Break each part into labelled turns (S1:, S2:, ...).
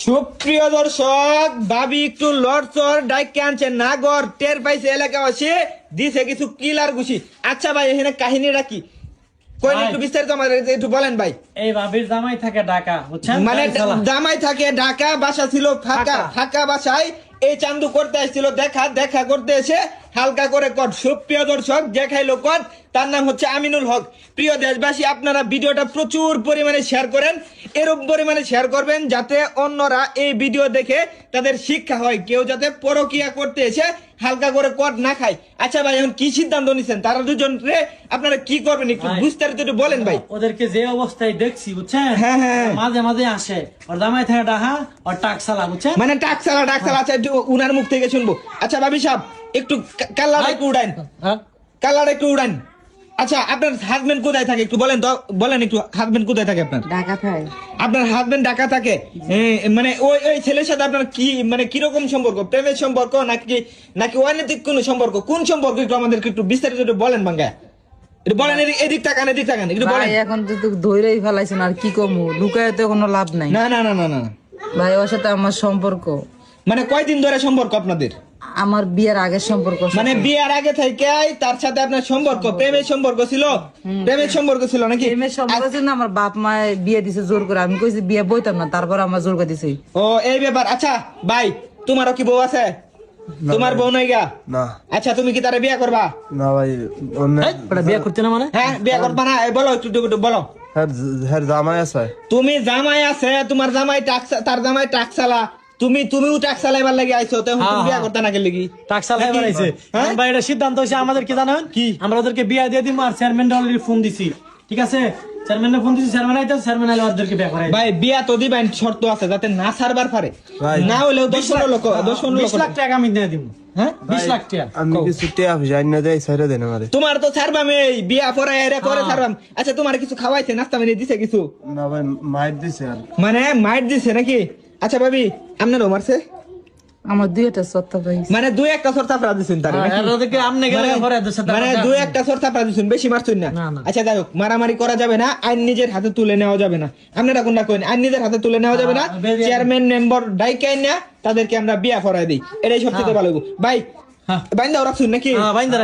S1: সুপ্রিয় দর্শক, ভাবি একটু লড়চড় ডাইকে আনছে নাগর টের পাইছে এলাকাবাসী, দিছে কিছু কিলার ঘুষি। আচ্ছা ভাই, এখানে কাহিনীটা কি কইলে একটু বিস্তারিত আমাদের একটু বলেন ভাই।
S2: এই ভাবির জামাই থাকে ঢাকা, বুঝছেন?
S1: মানে জামাই থাকে ঢাকা, বাসা ছিল ফাঁকা, ফাঁকা বাসায় এই চান্দু করতে আসছিল, দেখা করতে এসে হালকা করে কট। সুপ্রিয় দর্শক, যে খাইলো কট তার নাম হচ্ছে আমিনুল হক। প্রিয় দেশবাসী, আপনারা ভিডিওটা প্রচুর পরিমাণে শেয়ার করেন, এরকম পরিমাণে শেয়ার করবেন যাতে অন্যরা এই ভিডিও দেখে তাদের শিক্ষা হয়, কেউ যাতে পরকিয়া করতে এসে হালকা করে কট না খায়। আচ্ছা ভাই, এখন কি সিদ্ধান্ত নিছেন? তারা দুজন রে আপনারা কি করবেন একটু বিস্তারিত একটু বলেন ভাই।
S2: ওদেরকে যে অবস্থায় দেখছি, বুঝছেন,
S1: হ্যাঁ হ্যাঁ,
S2: মাঝে মাঝে আসে ওর জামাই থাকে ঢাকা, ওর টাকসালা, বুঝছেন,
S1: মানে টাকসালা। আচ্ছা, একটু উনার মুখ থেকে শুনবো। আচ্ছা ভাবি সাহেব, একটু কাল্লাটা একটু উড়ান, কাল্লাটা একটু উড়ান। আচ্ছা, আপনার হাজবেন্ড কোথায় থাকে একটু বলেন তো, বলেন একটু, হাজবেন্ড কোথায় থাকে আপনার?
S3: ঢাকা থাকে।
S1: আপনার হাজবেন্ড ঢাকা থাকে, মানে ওই ছেলের সাথে আপনার কি, মানে কিরকম সম্পর্ক? প্রেমের সম্পর্ক নাকি নাকি অনৈতিক কোন সম্পর্ক? কোন সম্পর্ক একটু আমাদেরকে একটু বিস্তারিত একটু বলেন বাঙ্গা, একটু বলেন। এদিক তাকান একটু বলেন।
S3: এখন তো ধৈরেই ফেলাইছেন, আর কি কমু, লুকায় তো কোনো লাভ নাই।
S1: না না না না না
S3: ভাই, ওর সাথে আমার সম্পর্ক,
S1: মানে কয়দিন ধরে সম্পর্ক আপনাদের?
S3: আমার বিয়ের আগের সম্পর্ক।
S1: মানে বিয়ের আগে থেকে তার সাথে আপনার সম্পর্ক, প্রেমের সম্পর্ক ছিল? প্রেমের সম্পর্ক ছিল নাকি?
S3: প্রেমের সম্পর্ক ছিল না। আমার বাপ মা বিয়ে দিছে জোর করে, আমি কইছি বিয়ে বইতাম না, তারপর আমার জোর করে দিছে।
S1: ও এই ব্যাপার। আচ্ছা ভাই, তোমারও কি বউ আছে? তোমার বউ নাই গা?
S4: না।
S1: আচ্ছা, তুমি কি তারা বিয়ে করবা?
S4: না ভাই,
S2: বিয়ে করতে না মানে?
S1: হ্যাঁ, বিয়ে করবা না? বলো একটু বলো।
S4: হ্যাঁ জামাই আছে।
S1: তুমি জামাই আছে, তোমার জামাই তার জামাই টাকসালা, তুমিও টাকসালা এবার লাগে আইছো, তো তুমি বিয়ে করতে না গেলে কি?
S2: টাকসালা এবার আইছে। ভাই, এটা সিদ্ধান্ত হইছে আমাদের, কি জানেন কি, আমরা ওদেরকে বিয়ে দিয়ে দিই। আর চেয়ারম্যান অলরেডি ফোন দিছি, ঠিক আছে? চেয়ারম্যানে ফোন দিছি, চেয়ারম্যান আইতে, চেয়ারম্যান আইলে ওদেরকে বিয়ে করাই।
S1: ভাই, বিয়া তো দিবেন, শর্ত আছে যাতে না ছাড়বার পারে, না হলেও 10 লোক
S2: 20 লাখ টাকা আমি দিয়ে দিব।
S1: হ্যাঁ,
S2: 20 লাখ টাকা
S4: আমি কিছু টিয়া জানি না, দেয় ছেড়ে দেন আমারে।
S1: তোমার তো ছাড়বাম, এই বিয়া পরে পরে ছাড়বাম। আচ্ছা, তোমার কিছু খাওয়াইছে, নাস্তা মানে দিছে কিছু?
S4: না ভাই, মাইর দিছে আর।
S1: মানে মাইট দিছে নাকি? আচ্ছা ভাবি, আপনারও মারছে?
S3: আমার দুই একটা সত্তা ভাই,
S1: মানে দুই একটা সর চাপড়া দিছেন তার,
S2: ওদেরকে আমনে গেলে পরে এদের সাথে
S1: মানে দুই একটা সর চাপড়া দিছেন, বেশি মারছেন না।
S2: না, না।
S1: আচ্ছা যাই হোক, মারামারি করা যাবে না, আইন নিজের হাতে তুলে নেওয়া যাবে না। আপনারা কোনটা কইন? আইন নিজের হাতে তুলে নেওয়া যাবে না। চেয়ারম্যান মেম্বার ডাইকাই না, তাদেরকে আমরা বিয়া করাই দিই, এটাই সবচেয়ে ভালো। ভাই বাইন্দা রাখছুন নাকি?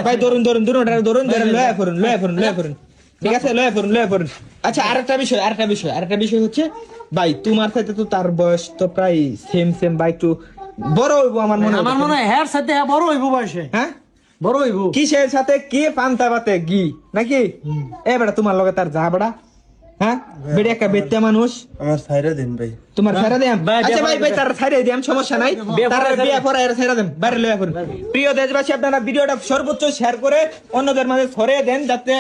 S1: ভাই ধরুন লয়া করুন। ঠিক আছে, লয়া করুন। আচ্ছা, আরেকটা বিষয় হচ্ছে ভাই, তোমার সাথে তো তার বয়স তো প্রায় সেম ভাই, একটু বড় হইব আমার মনে
S2: হয়। হ্যাঁ, সাথে বড় হইব বয়সে।
S1: হ্যাঁ,
S2: বড় হইব।
S1: কিসের সাথে কি পান্তা বাতে ঘি নাকি? এ বেটা, তোমার লগে তার যা বেড়া। হ্যাঁ বেড়ে একটা বেত্যা মানুষ,
S4: আমার ছাইরা দেন ভাই।
S1: তোমার ছাইরা দেন। আচ্ছা ভাই, তার ছাইরা দিয়াম, সমস্যা নাই, তার বিয়া পড়ায় ছাইরা দেন, বাইরে লয়া করুন। প্রিয় দেশবাসী, আপনারা ভিডিওটা সর্বোচ্চ শেয়ার করে অন্যদের মাঝে ছড়িয়ে দেন, যাতে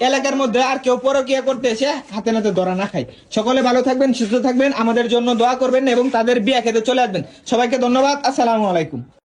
S1: এলাকার মধ্যে আর কেউ পরকিয়া করতে এসে হাতে নাতে ধরা না খায়। সকলে ভালো থাকবেন, সুস্থ থাকবেন, আমাদের জন্য দোয়া করবেন এবং তাদের বিয়া খেতে চলে আসবেন। সবাইকে ধন্যবাদ। আসসালামু আলাইকুম।